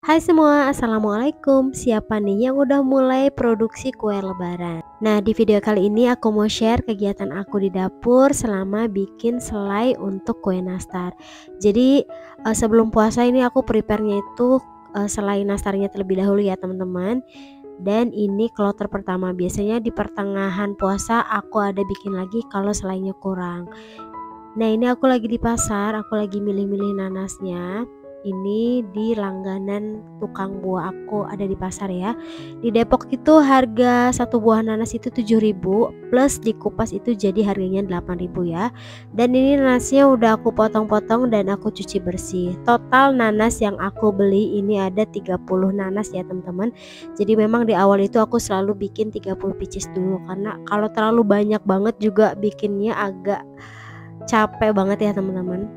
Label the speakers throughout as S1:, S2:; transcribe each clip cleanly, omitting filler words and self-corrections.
S1: Hai semua, assalamualaikum. Siapa nih yang udah mulai produksi kue lebaran? Nah, di video kali ini aku mau share kegiatan aku di dapur selama bikin selai untuk kue nastar. Jadi, sebelum puasa ini aku prepare-nya itu selai nastarnya terlebih dahulu ya teman-teman. Dan ini kloter pertama. Biasanya di pertengahan puasa aku ada bikin lagi kalau selainya kurang. Nah, ini aku lagi di pasar, aku lagi milih-milih nanasnya. Ini di langganan tukang buah aku ada di pasar ya. Di Depok itu harga satu buah nanas itu 7.000 plus dikupas itu jadi harganya 8.000 ya. Dan ini nanasnya udah aku potong-potong dan aku cuci bersih. Total nanas yang aku beli ini ada 30 nanas ya teman-teman. Jadi memang di awal itu aku selalu bikin 30 pieces dulu karena kalau terlalu banyak banget juga bikinnya agak capek banget ya teman-teman.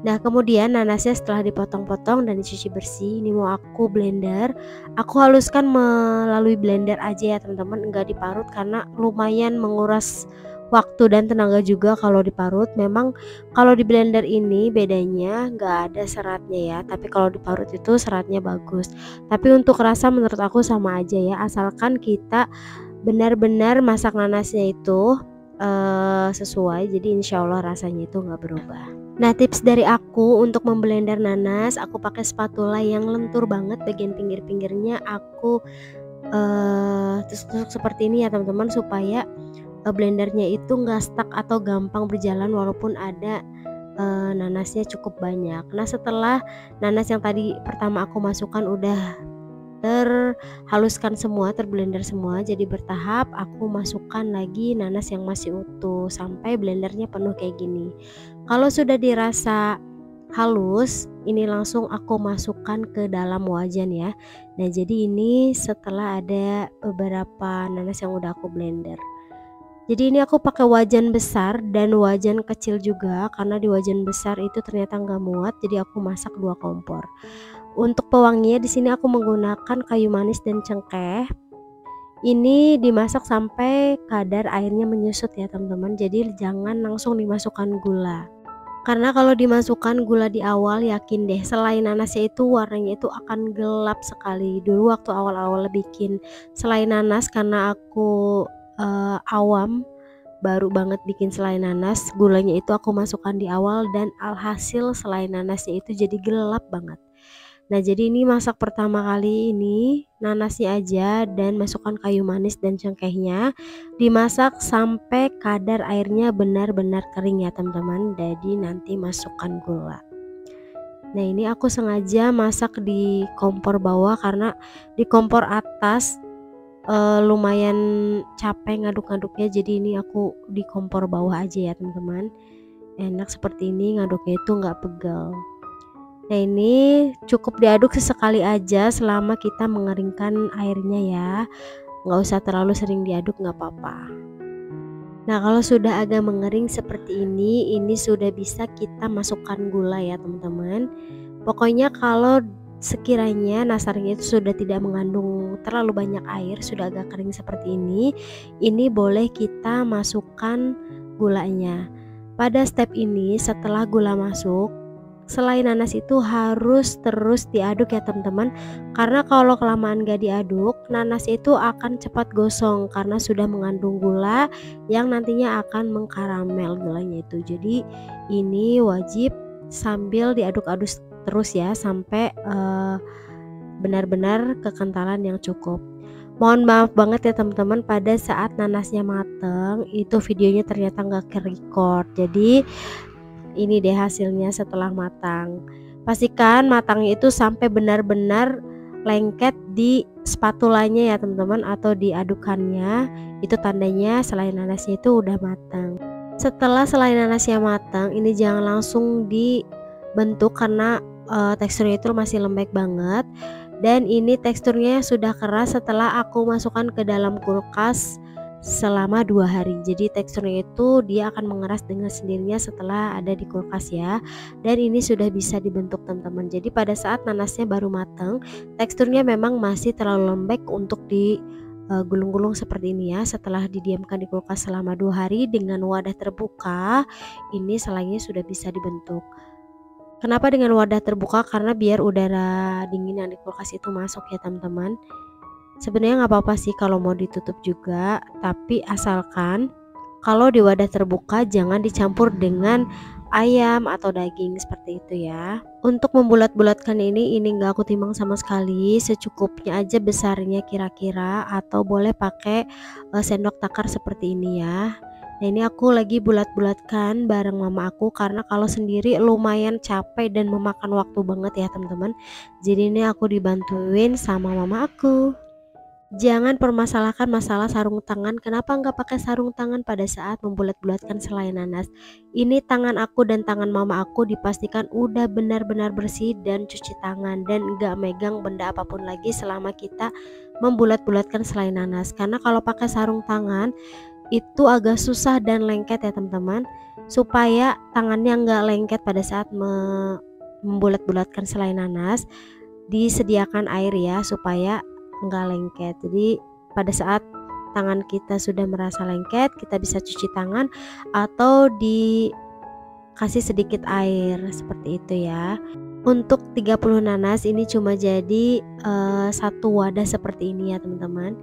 S1: Nah, kemudian nanasnya setelah dipotong-potong dan dicuci bersih, ini mau aku blender. Aku haluskan melalui blender aja ya teman-teman, enggak diparut karena lumayan menguras waktu dan tenaga juga kalau diparut. Memang kalau di blender ini bedanya nggak ada seratnya ya, tapi kalau diparut itu seratnya bagus. Tapi untuk rasa menurut aku sama aja ya, asalkan kita benar-benar masak nanasnya itu sesuai, jadi insya Allah rasanya itu nggak berubah. Nah, tips dari aku untuk memblender nanas, aku pakai spatula yang lentur banget, bagian pinggir-pinggirnya aku tusuk-tusuk seperti ini ya teman-teman, supaya blendernya itu nggak stuck atau gampang berjalan walaupun ada nanasnya cukup banyak. Nah, setelah nanas yang tadi pertama aku masukkan udah terhaluskan semua, terblender semua, jadi bertahap aku masukkan lagi nanas yang masih utuh sampai blendernya penuh kayak gini. Kalau sudah dirasa halus, ini langsung aku masukkan ke dalam wajan ya. Nah, jadi ini setelah ada beberapa nanas yang udah aku blender. Jadi ini aku pakai wajan besar dan wajan kecil juga karena di wajan besar itu ternyata nggak muat, jadi aku masak 2 kompor. Untuk pewanginya di sini aku menggunakan kayu manis dan cengkeh. Ini dimasak sampai kadar airnya menyusut ya teman-teman. Jadi jangan langsung dimasukkan gula. Karena kalau dimasukkan gula di awal, yakin deh selai nanasnya itu warnanya itu akan gelap sekali. Dulu waktu awal-awal bikin selai nanas karena aku awam, baru banget bikin selai nanas, gulanya itu aku masukkan di awal dan alhasil selai nanasnya itu jadi gelap banget. Nah, jadi ini masak pertama kali ini nanasnya aja dan masukkan kayu manis dan cengkehnya, dimasak sampai kadar airnya benar-benar kering ya teman-teman. Jadi nanti masukkan gula. Nah, ini aku sengaja masak di kompor bawah karena di kompor atas lumayan capek ngaduk-ngaduknya, jadi ini aku di kompor bawah aja ya teman-teman. Enak seperti ini, ngaduknya itu nggak pegel. Nah, ini cukup diaduk sesekali aja selama kita mengeringkan airnya ya, nggak usah terlalu sering diaduk, nggak apa-apa. Nah, kalau sudah agak mengering seperti ini sudah bisa kita masukkan gula ya teman-teman. Pokoknya kalau sekiranya nastarnya itu sudah tidak mengandung terlalu banyak air, sudah agak kering seperti ini boleh kita masukkan gulanya. Pada step ini setelah gula masuk, selai nanas itu harus terus diaduk ya teman-teman, karena kalau kelamaan gak diaduk, nanas itu akan cepat gosong karena sudah mengandung gula yang nantinya akan mengkaramel gulanya itu. Jadi ini wajib sambil diaduk-aduk terus ya sampai benar-benar kekentalan yang cukup. Mohon maaf banget ya teman-teman, pada saat nanasnya mateng itu videonya ternyata nggak ke-record. Jadi ini deh hasilnya setelah matang. Pastikan matangnya itu sampai benar-benar lengket di spatulanya ya teman-teman, atau di adukannya, itu tandanya selai nanasnya itu udah matang. Setelah selai nanasnya matang, ini jangan langsung dibentuk karena teksturnya itu masih lembek banget. Dan ini teksturnya sudah keras setelah aku masukkan ke dalam kulkas selama 2 hari. Jadi teksturnya itu dia akan mengeras dengan sendirinya setelah ada di kulkas ya. Dan ini sudah bisa dibentuk teman-teman. Jadi pada saat nanasnya baru matang, teksturnya memang masih terlalu lembek untuk digulung-gulung seperti ini ya. Setelah didiamkan di kulkas selama 2 hari dengan wadah terbuka, ini selainya sudah bisa dibentuk. Kenapa dengan wadah terbuka? Karena biar udara dingin yang di kulkas itu masuk ya teman-teman. Sebenarnya nggak apa-apa sih kalau mau ditutup juga, tapi asalkan kalau di wadah terbuka jangan dicampur dengan ayam atau daging seperti itu ya. Untuk membulat-bulatkan ini nggak aku timbang sama sekali, secukupnya aja besarnya kira-kira, atau boleh pakai sendok takar seperti ini ya. Nah ini aku lagi bulat-bulatkan bareng mama aku karena kalau sendiri lumayan capek dan memakan waktu banget ya teman-teman. Jadi ini aku dibantuin sama mama aku. Jangan permasalahkan masalah sarung tangan. Kenapa nggak pakai sarung tangan pada saat membulat-bulatkan selai nanas? Ini tangan aku dan tangan mama aku dipastikan udah benar-benar bersih dan cuci tangan dan nggak megang benda apapun lagi selama kita membulat-bulatkan selai nanas. Karena kalau pakai sarung tangan itu agak susah dan lengket ya teman-teman. Supaya tangannya nggak lengket pada saat membulat-bulatkan selai nanas, disediakan air ya supaya nggak lengket. Jadi pada saat tangan kita sudah merasa lengket, kita bisa cuci tangan atau dikasih sedikit air seperti itu ya. Untuk 30 nanas ini cuma jadi satu wadah seperti ini ya teman-teman.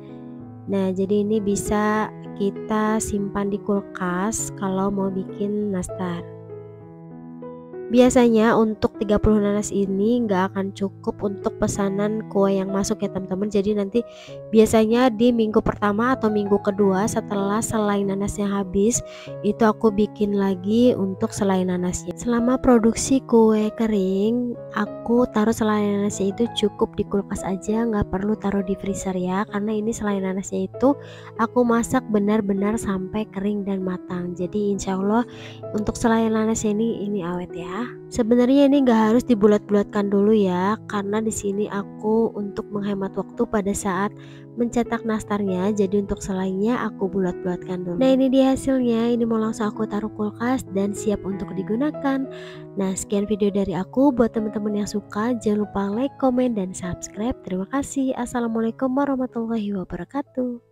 S1: Nah jadi ini bisa kita simpan di kulkas kalau mau bikin nastar. Biasanya untuk 30 nanas ini nggak akan cukup untuk pesanan kue yang masuk ya teman-teman. Jadi nanti biasanya di minggu pertama atau minggu kedua setelah selai nanasnya habis, itu aku bikin lagi untuk selai nanasnya. Selama produksi kue kering, aku taruh selai nanasnya itu cukup di kulkas aja, nggak perlu taruh di freezer ya. Karena ini selai nanasnya itu aku masak benar-benar sampai kering dan matang. Jadi insya Allah untuk selai nanas ini awet ya. Sebenarnya ini nggak harus dibulat-bulatkan dulu ya, karena di sini aku untuk menghemat waktu pada saat mencetak nastarnya. Jadi untuk selainya aku bulat-bulatkan dulu. Nah ini dia hasilnya. Ini mau langsung aku taruh kulkas dan siap untuk digunakan. Nah sekian video dari aku. Buat teman-teman yang suka jangan lupa like, komen, dan subscribe. Terima kasih. Assalamualaikum warahmatullahi wabarakatuh.